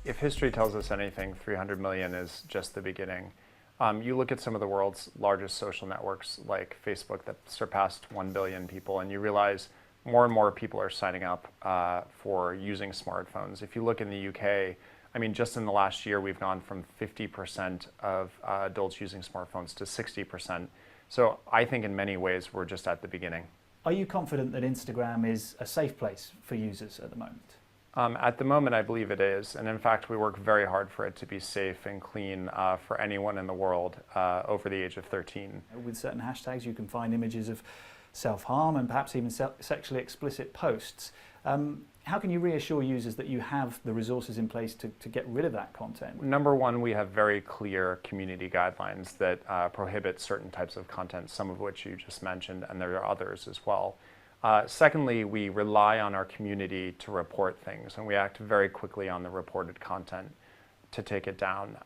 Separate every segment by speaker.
Speaker 1: If history tells us anything, 300 million is just the beginning. You look at some of the world's largest social networks like Facebook that surpassed 1 billion people, and you realize more and more people are signing up for using smartphones. If you look in the UK, I mean, just in the last year, we've gone from 50% of adults using smartphones to 60%. So I think in many ways, we're just at the beginning.
Speaker 2: Are you confident that Instagram is a safe place for users at the moment?
Speaker 1: At the moment, I believe it is. And in fact, we work very hard for it to be safe and clean for anyone in the world over the age of 13.
Speaker 2: With certain hashtags, you can find images of self-harm and perhaps even sexually explicit posts. How can you reassure users that you have the resources in place to get rid of that content?
Speaker 1: Number one, we have very clear community guidelines that prohibit certain types of content, some of which you just mentioned, and there are others as well. Secondly, we rely on our community to report things, and we act very quickly on the reported content to take it down.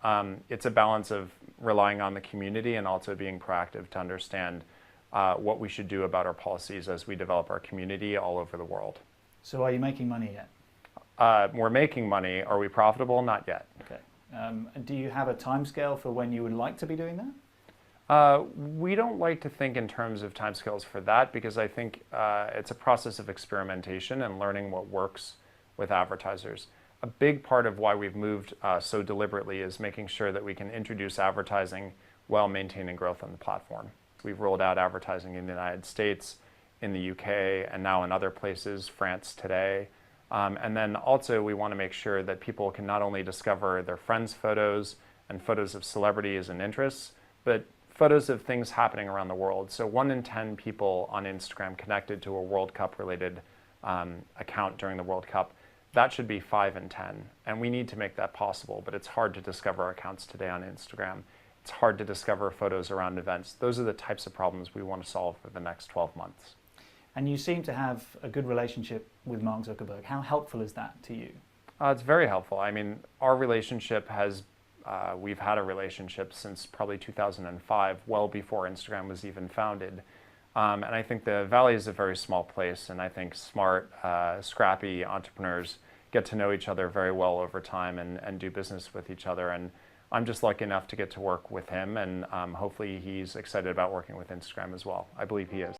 Speaker 1: It's a balance of relying on the community and also being proactive to understand what we should do about our policies as we develop our community all over the world.
Speaker 2: So are you making money yet?
Speaker 1: We're making money. Are we profitable? Not yet.
Speaker 2: Okay. And do you have a timescale for when you would like to be doing that?
Speaker 1: We don't like to think in terms of timescales for that because I think it's a process of experimentation and learning what works with advertisers. A big part of why we've moved so deliberately is making sure that we can introduce advertising while maintaining growth on the platform. We've rolled out advertising in the United States, in the UK, and now in other places, France today. And then also we want to make sure that people can not only discover their friends' photos and photos of celebrities and interests, but photos of things happening around the world. So 1 in 10 people on Instagram connected to a World Cup related account during the World Cup. That should be 5 in 10. And we need to make that possible, but it's hard to discover accounts today on Instagram. It's hard to discover photos around events. Those are the types of problems we want to solve for the next 12 months.
Speaker 2: And you seem to have a good relationship with Mark Zuckerberg. How helpful is that to you?
Speaker 1: It's very helpful. I mean, our relationship has, we've had a relationship since probably 2005, well before Instagram was even founded. And I think the Valley is a very small place, and I think smart, scrappy entrepreneurs get to know each other very well over time and do business with each other. And I'm just lucky enough to get to work with him, and hopefully he's excited about working with Instagram as well. I believe he is.